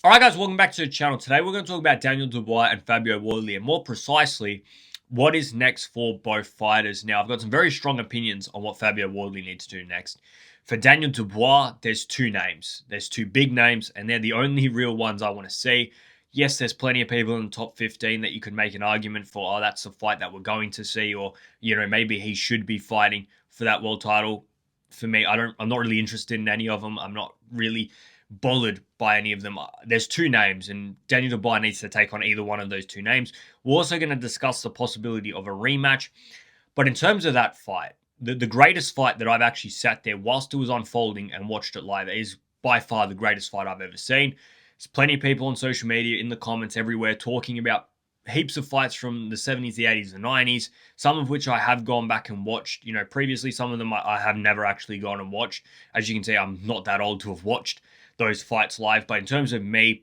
Alright guys, welcome back to the channel. Today we're going to talk about Daniel Dubois and Fabio Wardley, and more precisely, what is next for both fighters. Now, I've got some very strong opinions on what Fabio Wardley needs to do next. For Daniel Dubois, there's two names. There's two big names, and they're the only real ones I want to see. Yes, there's plenty of people in the top 15 that you could make an argument for, oh, that's the fight that we're going to see, or, maybe he should be fighting for that world title. For me, I'm not really interested in any of them. I'm not really bothered by any of them. There's two names, and Daniel Dubois needs to take on either one of those two names. We're also going to discuss the possibility of a rematch. But in terms of that fight, the greatest fight that I've actually sat there whilst it was unfolding and watched it live is by far the greatest fight I've ever seen. There's plenty of people on social media, in the comments, everywhere, talking about heaps of fights from the 70s, the 80s, the 90s, some of which I have gone back and watched, previously. Some of them I have never actually gone and watched. As you can see, I'm not that old to have watched those fights live. But in terms of me,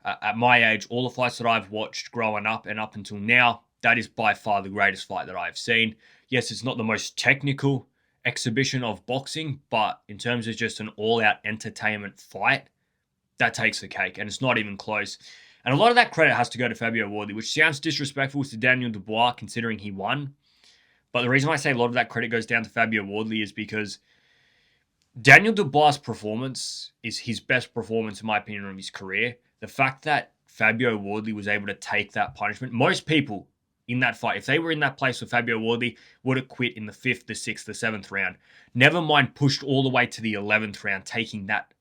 at my age, all the fights that I've watched growing up and up until now, that is by far the greatest fight that I've seen. Yes, it's not the most technical exhibition of boxing, but in terms of just an all-out entertainment fight, that takes the cake, and it's not even close. And a lot of that credit has to go to Fabio Wardley, which sounds disrespectful to Daniel Dubois considering he won. But the reason why I say a lot of that credit goes down to Fabio Wardley is because Daniel Dubois' performance is his best performance, in my opinion, of his career. The fact that Fabio Wardley was able to take that punishment, most people in that fight, if they were in that place with Fabio Wardley, would have quit in the 5th, the 6th, the 7th round. Never mind pushed all the way to the 11th round, taking that.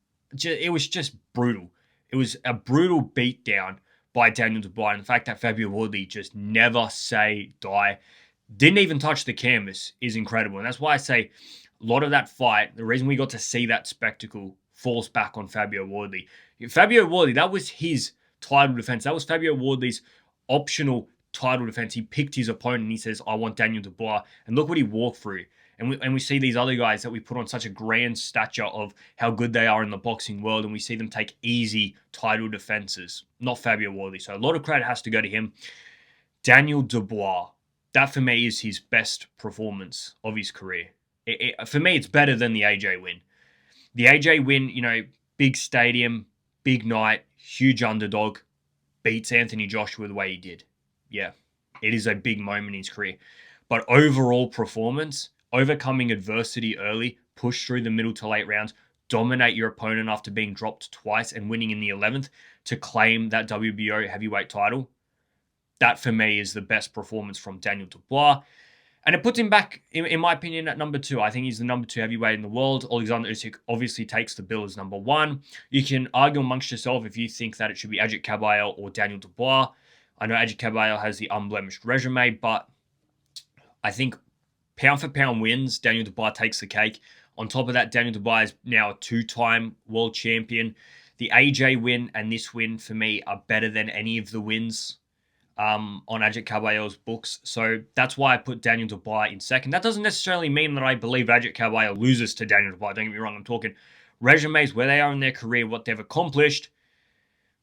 It was just brutal. It was a brutal beatdown by Daniel Dubois. And the fact that Fabio Wardley just never say die, didn't even touch the canvas, is incredible. And that's why I say a lot of that fight, the reason we got to see that spectacle, falls back on Fabio Wardley. Fabio Wardley, that was his title defense. That was Fabio Wardley's optional title defense. He picked his opponent and he says, I want Daniel Dubois. And look what he walked through. And we see these other guys that we put on such a grand stature of how good they are in the boxing world, and we see them take easy title defenses. Not Fabio Wardley. So a lot of credit has to go to him. Daniel Dubois, that for me is his best performance of his career. For me, it's better than the AJ win. The AJ win, big stadium, big night, huge underdog, beats Anthony Joshua the way he did. Yeah, it is a big moment in his career. But overall performance, overcoming adversity early, push through the middle to late rounds, dominate your opponent after being dropped twice and winning in the 11th to claim that WBO heavyweight title, that for me is the best performance from Daniel Dubois. And it puts him back, in my opinion, at number 2. I think he's the number 2 heavyweight in the world. Alexander Usyk obviously takes the bill as number 1. You can argue amongst yourself if you think that it should be Agit Kabayel or Daniel Dubois. I know Agit Kabayel has the unblemished resume, but I think pound for pound wins, Daniel Dubois takes the cake. On top of that, Daniel Dubois is now a 2-time world champion. The AJ win and this win, for me, are better than any of the wins on Agit Kabayel's books. So that's why I put Daniel Dubois in second. That doesn't necessarily mean that I believe Agit Kabayel loses to Daniel Dubois. Don't get me wrong. I'm talking resumes, where they are in their career, what they've accomplished.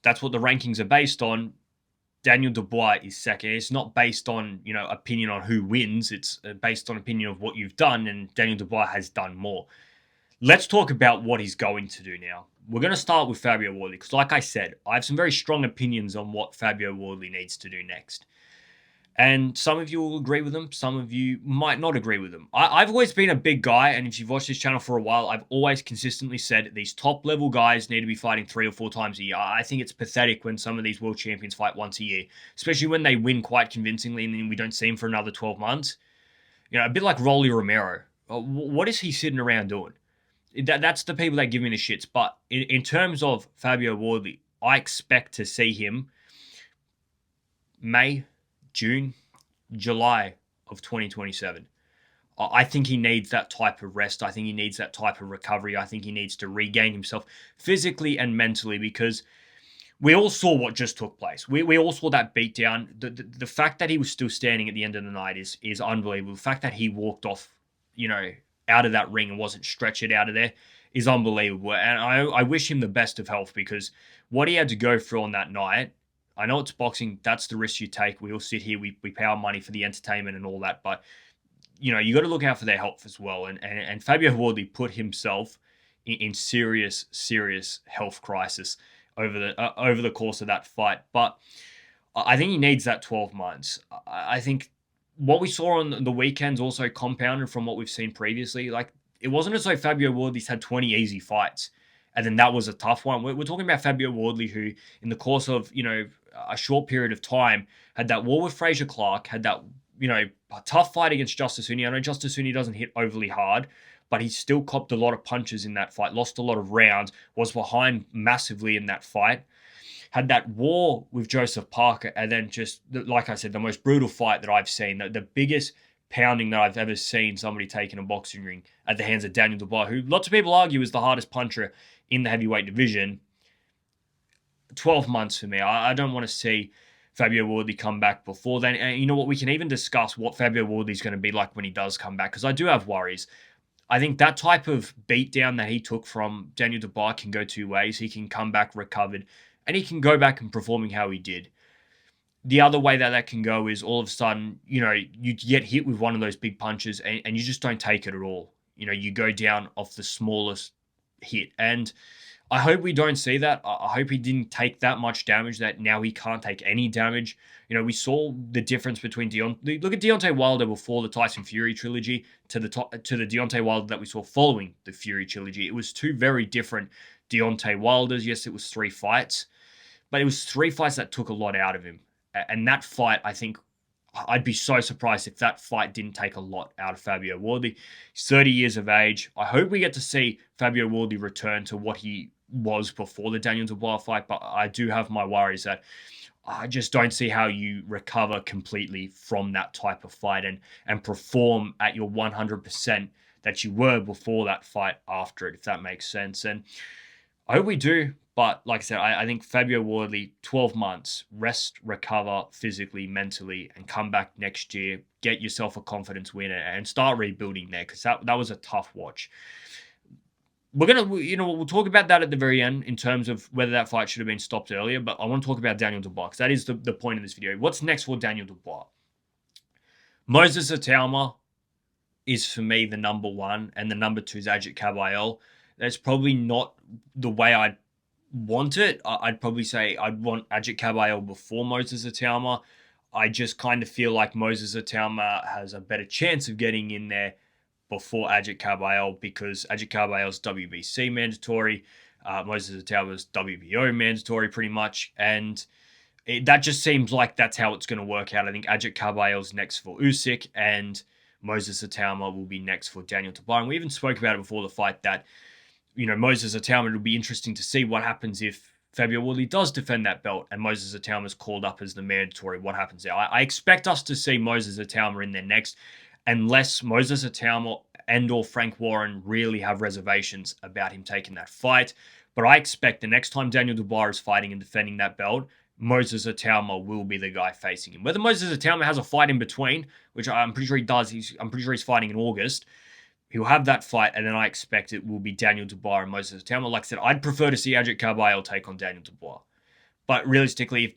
That's what the rankings are based on. Daniel Dubois is second. It's not based on, opinion on who wins. It's based on opinion of what you've done, and Daniel Dubois has done more. Let's talk about what he's going to do now. We're going to start with Fabio Wardley because, like I said, I have some very strong opinions on what Fabio Wardley needs to do next. And some of you will agree with them. Some of you might not agree with them. I've always been a big guy, and if you've watched this channel for a while, I've always consistently said these top-level guys need to be fighting 3 or 4 times a year. I think it's pathetic when some of these world champions fight once a year, especially when they win quite convincingly and then we don't see him for another 12 months. A bit like Rolly Romero. What is he sitting around doing? That's the people that give me the shits. But in terms of Fabio Wardley, I expect to see him May, June, July of 2027. I think he needs that type of rest. I think he needs that type of recovery. I think he needs to regain himself physically and mentally, because we all saw what just took place. We all saw that beatdown. The fact that he was still standing at the end of the night is unbelievable. The fact that he walked off, out of that ring and wasn't stretched out of there is unbelievable. And I wish him the best of health, because what he had to go through on that night, I know it's boxing, that's the risk you take. We all sit here, we pay our money for the entertainment and all that, but you got to look out for their health as well. And Fabio Wardley put himself in serious health crisis. over the course of that fight. But I think he needs that 12 months. I think what we saw on the weekends also compounded from what we've seen previously. Like, it wasn't as though Fabio Wardley's had 20 easy fights, and then that was a tough one. We're talking about Fabio Wardley, who, in the course of, a short period of time, had that war with Fraser Clark, had that, a tough fight against Justice Huni. I know Justice Huni doesn't hit overly hard, but he still copped a lot of punches in that fight, lost a lot of rounds, was behind massively in that fight. Had that war with Joseph Parker, and then just, like I said, the most brutal fight that I've seen, the biggest pounding that I've ever seen somebody take in a boxing ring at the hands of Daniel Dubois, who lots of people argue is the hardest puncher in the heavyweight division. 12 months for me. I don't want to see Fabio Wardley come back before then. And you know what? We can even discuss what Fabio Wardley's going to be like when he does come back, because I do have worries. I think that type of beatdown that he took from Daniel Dubois can go two ways. He can come back recovered, and he can go back and performing how he did. The other way that can go is all of a sudden, you get hit with one of those big punches and you just don't take it at all. You go down off the smallest hit. And I hope we don't see that. I hope he didn't take that much damage that now he can't take any damage. We saw the difference between look at Deontay Wilder before the Tyson Fury trilogy to the Deontay Wilder that we saw following the Fury trilogy. It was two very different Deontay Wilders. Yes, it was 3 fights, but it was 3 fights that took a lot out of him. And that fight, I think, I'd be so surprised if that fight didn't take a lot out of Fabio Wardley. He's 30 years of age. I hope we get to see Fabio Wardley return to what he was before the Daniel Dubois fight, but I do have my worries that I just don't see how you recover completely from that type of fight and perform at your 100% that you were before that fight after it, if that makes sense. And I hope we do. But like I said, I think Fabio Wardley, 12 months, rest, recover physically, mentally, and come back next year, get yourself a confidence win and start rebuilding there, because that was a tough watch. We're going to, we'll talk about that at the very end in terms of whether that fight should have been stopped earlier, but I want to talk about Daniel Dubois, because that is the point of this video. What's next for Daniel Dubois? Moses Itauma is, for me, the number 1, and the number 2 is Ajit Kabayel. That's probably not the way I'd want it. I'd probably say I'd want Ajit Kabayel before Moses Itauma. I just kind of feel like Moses Itauma has a better chance of getting in there before Ajit Kabayel, because Ajit Kabayel's WBC mandatory, Moses Itauma's WBO mandatory pretty much, and that just seems like that's how it's going to work out. I think Ajit Kabayel's next for Usyk, and Moses Itauma will be next for Daniel Dubois. And we even spoke about it before the fight that Moses Itauma, it'll be interesting to see what happens if Fabio Wardley does defend that belt and Moses Itauma is called up as the mandatory. What happens there? I expect us to see Moses Itauma in there next, unless Moses Itauma and or Frank Warren really have reservations about him taking that fight. But I expect the next time Daniel Dubois is fighting and defending that belt, Moses Itauma will be the guy facing him. Whether Moses Itauma has a fight in between, which I'm pretty sure he does, I'm pretty sure he's fighting in August. He'll have that fight, and then I expect it will be Daniel Dubois and Moses Itauma. Like I said, I'd prefer to see Ajit Kabayel take on Daniel Dubois. But realistically, if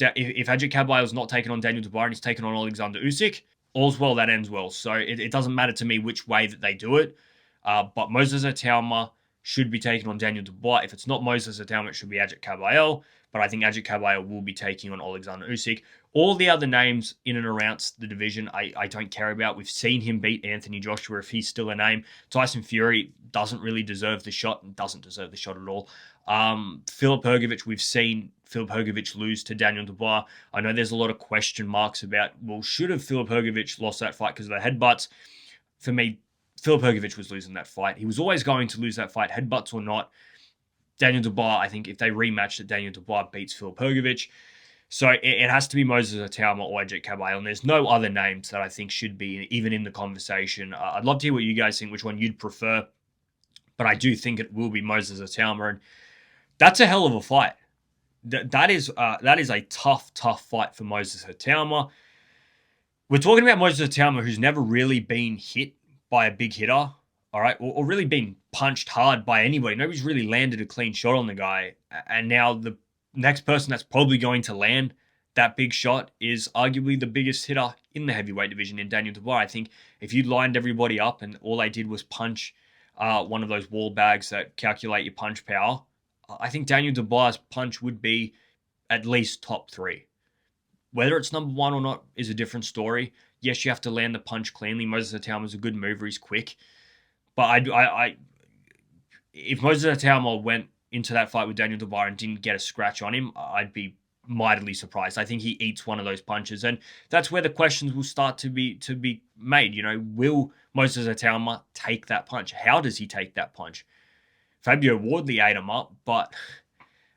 Ajit Kabayel is not taking on Daniel Dubois and he's taking on Alexander Usyk, all's well that ends well. So it doesn't matter to me which way that they do it. But Moses Itauma should be taking on Daniel Dubois. If it's not Moses Itauma, it should be Ajit Kabayel. But I think Ajit Kabayel will be taking on Alexander Usyk. All the other names in and around the division, I don't care about. We've seen him beat Anthony Joshua if he's still a name. Tyson Fury doesn't really deserve the shot and doesn't deserve the shot at all. Filip Hrgović, we've seen Filip Hrgović lose to Daniel Dubois. I know there's a lot of question marks about, well, should have Filip Hrgović lost that fight because of the headbutts? For me, Filip Hrgović was losing that fight. He was always going to lose that fight, headbutts or not. Daniel Dubois, I think if they rematch it, Daniel Dubois beats Filip Hrgović. So it has to be Moses Itauma or Ajit Kabayel, and there's no other names that I think should be even in the conversation. I'd love to hear what you guys think, which one you'd prefer, but I do think it will be Moses Itauma, and that's a hell of a fight. That is a tough fight for Moses Itauma. We're talking about Moses Itauma, who's never really been hit by a big hitter, all right, or really been punched hard by anybody. Nobody's really landed a clean shot on the guy, and now the next person that's probably going to land that big shot is arguably the biggest hitter in the heavyweight division in Daniel Dubois. I think if you lined everybody up and all they did was punch one of those wall bags that calculate your punch power, I think Daniel Dubois' punch would be at least top 3. Whether it's number 1 or not is a different story. Yes, you have to land the punch cleanly. Moses Itauma is a good mover. He's quick. But if Moses Itauma went into that fight with Daniel Dubois and didn't get a scratch on him, I'd be mightily surprised. I think he eats one of those punches, and that's where the questions will start to be made. Will Moses Itauma take that punch? How does he take that punch? Fabio Wardley ate him up, but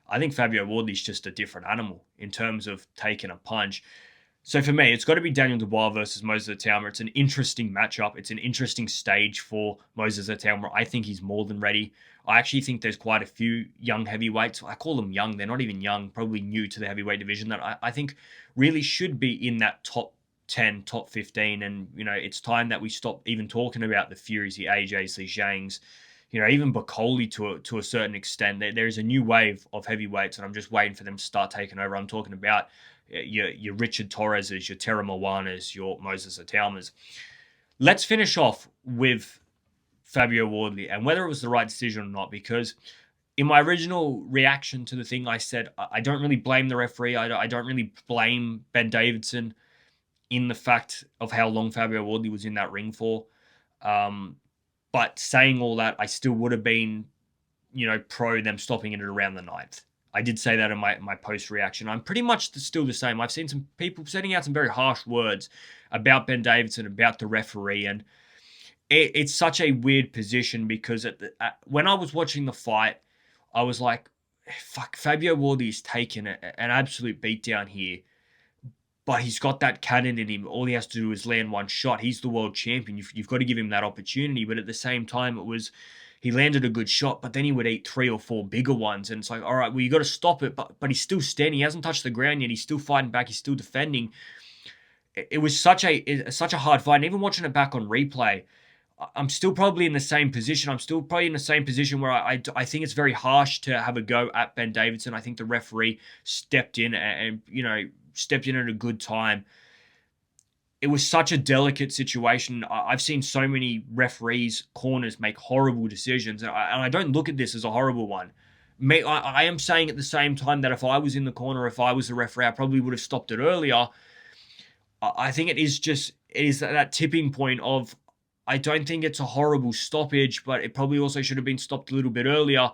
I think Fabio Wardley's just a different animal in terms of taking a punch. So for me, it's got to be Daniel Dubois versus Moses Itauma. It's an interesting matchup. It's an interesting stage for Moses Itauma. I think he's more than ready. I actually think there's quite a few young heavyweights. I call them young. They're not even young, probably new to the heavyweight division that I think really should be in that top 10, top 15. And, it's time that we stop even talking about the Furies, the AJs, the Zhangs, even Bacoli to a certain extent. There is a new wave of heavyweights, and I'm just waiting for them to start taking over. I'm talking about your Richard Torreses, your Terra Moanas, your Moses Itaumas. Let's finish off with Fabio Wardley and whether it was the right decision or not, because in my original reaction to the thing, I said I don't really blame the referee. I don't really blame Ben Davidson in the fact of how long Fabio Wardley was in that ring for. But saying all that, I still would have been, pro them stopping it at around the 9th. I did say that in my post reaction. I'm pretty much still the same. I've seen some people setting out some very harsh words about Ben Davidson, about the referee, and it's such a weird position because when I was watching the fight, I was like, fuck, Fabio Wardley's taken an absolute beatdown here, but he's got that cannon in him. All he has to do is land one shot. He's the world champion. You've got to give him that opportunity, but at the same time, he landed a good shot, but then he would eat 3 or 4 bigger ones. And it's like, all right, well, you got to stop it. But he's still standing. He hasn't touched the ground yet. He's still fighting back. He's still defending. It was such a hard fight. And even watching it back on replay, I'm still probably in the same position. I'm still probably in the same position where I think it's very harsh to have a go at Ben Davidson. I think the referee stepped in and stepped in at a good time. It was such a delicate situation. I've seen so many referees, corners make horrible decisions, and I don't look at this as a horrible one. I am saying at the same time that if I was in the corner, if I was the referee, I probably would have stopped it earlier. I think it is that tipping point of, I don't think it's a horrible stoppage, but it probably also should have been stopped a little bit earlier.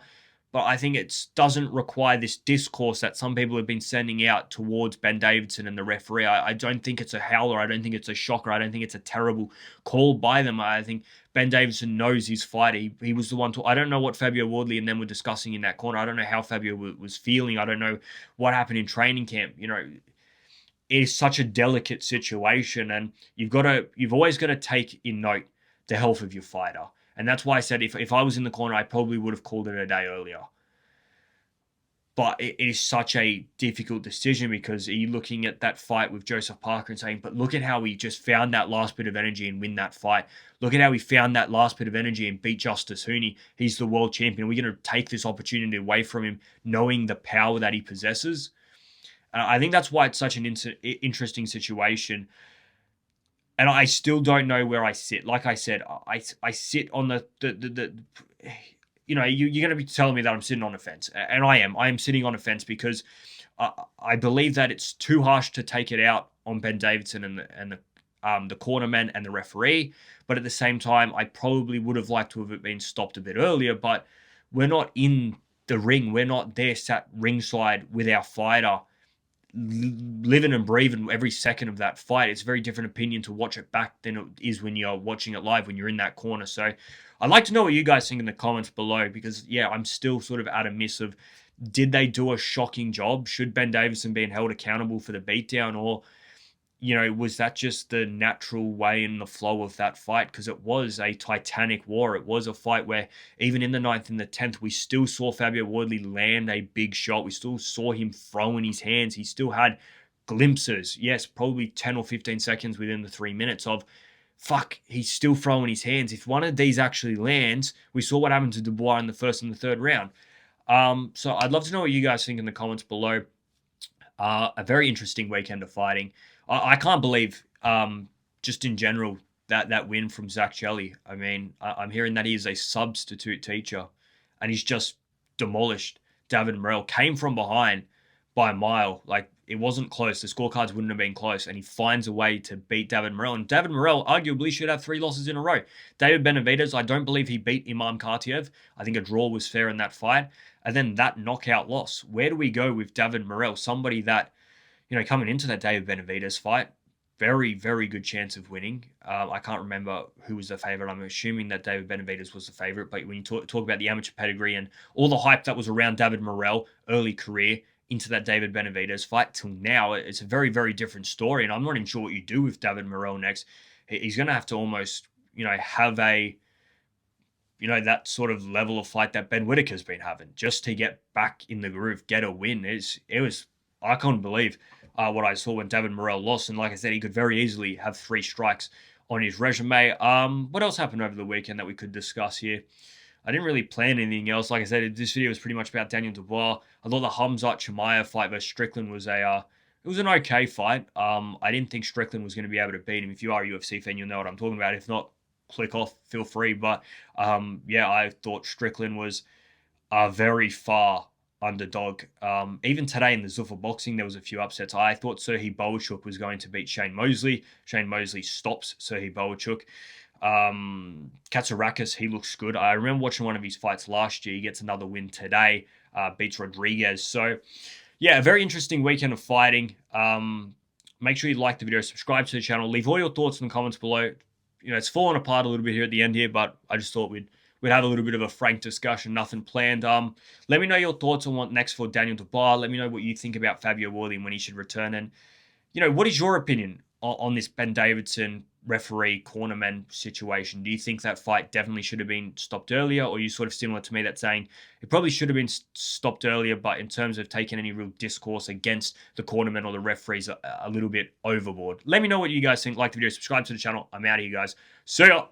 But I think it doesn't require this discourse that some people have been sending out towards Ben Davidson and the referee. I don't think it's a howler. I don't think it's a shocker. I don't think it's a terrible call by them. I think Ben Davidson knows his fight. He was the one I don't know what Fabio Wardley and them were discussing in that corner. I don't know how Fabio was feeling. I don't know what happened in training camp. It is such a delicate situation, and you've always got to take in note the health of your fighter. And that's why I said if I was in the corner, I probably would have called it a day earlier. But it is such a difficult decision because you're looking at that fight with Joseph Parker and saying, but look at how he just found that last bit of energy and win that fight. Look at how he found that last bit of energy and beat Justice Hooney. He's the world champion. We're going to take this opportunity away from him, knowing the power that he possesses. I think that's why it's such an interesting situation. And I still don't know where I sit. Like I said, I sit on the you're going to be telling me that I'm sitting on a fence. And I am. I am sitting on a fence because I believe that it's too harsh to take it out on Ben Davidson and the cornerman and the referee. But at the same time, I probably would have liked to have it been stopped a bit earlier. But we're not in the ring. We're not there sat ringside with our fighter, living and breathing every second of that fight. It's a very different opinion to watch it back than it is when you're watching it live, when you're in that corner. So I'd like to know what you guys think in the comments below, because I'm still sort of at a miss of, did they do a shocking job? Should Ben Davidson be held accountable for the beatdown, or was that just the natural way in the flow of that fight? Because it was a titanic war. It was a fight where even in the 9th and the 10th, we still saw Fabio Wardley land a big shot. We still saw him throwing his hands. He still had glimpses. Yes, probably 10 or 15 seconds within the 3 minutes of, fuck, he's still throwing his hands. If one of these actually lands, we saw what happened to Dubois in the 1st and the 3rd round. So I'd love to know what you guys think in the comments below. A very interesting weekend of fighting. I can't believe, just in general, that win from Zach Shelley. I mean, I'm hearing that he is a substitute teacher, and he's just demolished David Morrell, came from behind by a mile. Like, it wasn't close. The scorecards wouldn't have been close. And he finds a way to beat David Morrell. And David Morrell arguably should have 3 losses in a row. David Benavidez, I don't believe he beat Imam Khartiev. I think a draw was fair in that fight. And then that knockout loss. Where do we go with David Morrell? Somebody that, coming into that David Benavidez fight, very, very good chance of winning. I can't remember who was the favorite. I'm assuming that David Benavidez was the favorite. But when you talk about the amateur pedigree and all the hype that was around David Morrell, early career, into that David Benavidez fight till now, it's a very, very different story. And I'm not even sure what you do with David Morrell next. He's going to have to almost, have a, that sort of level of fight that Ben Whittaker's been having just to get back in the groove, get a win. I couldn't believe what I saw when David Morrell lost. And like I said, he could very easily have 3 strikes on his resume. What else happened over the weekend that we could discuss here? I didn't really plan anything else. Like I said, this video was pretty much about Daniel Dubois. I thought the Khamzat Chimaev fight versus Strickland was it was an okay fight. I didn't think Strickland was going to be able to beat him. If you are a UFC fan, you'll know what I'm talking about. If not, click off, feel free. But I thought Strickland was a very far underdog. Even today in the Zuffa boxing, there was a few upsets. I thought Serhii Bohachuk was going to beat Shane Mosley. Shane Mosley stops Serhii Bohachuk. Katsarakis, he looks good. I remember watching one of his fights last year. He gets another win today, beats Rodriguez. So, yeah, a very interesting weekend of fighting. Make sure you like the video, subscribe to the channel, leave all your thoughts in the comments below. It's fallen apart a little bit here at the end here, but I just thought we'd have a little bit of a frank discussion, nothing planned. Let me know your thoughts on what next for Daniel Dubois. Let me know what you think about Fabio Wardley and when he should return. And, what is your opinion on this Ben Davison referee cornerman situation? Do you think that fight definitely should have been stopped earlier, or are you sort of similar to me that saying it probably should have been stopped earlier, but in terms of taking any real discourse against the cornerman or the referees, a little bit overboard? Let me know what you guys think. Like the video, subscribe to the channel. I'm out of here, guys. See ya.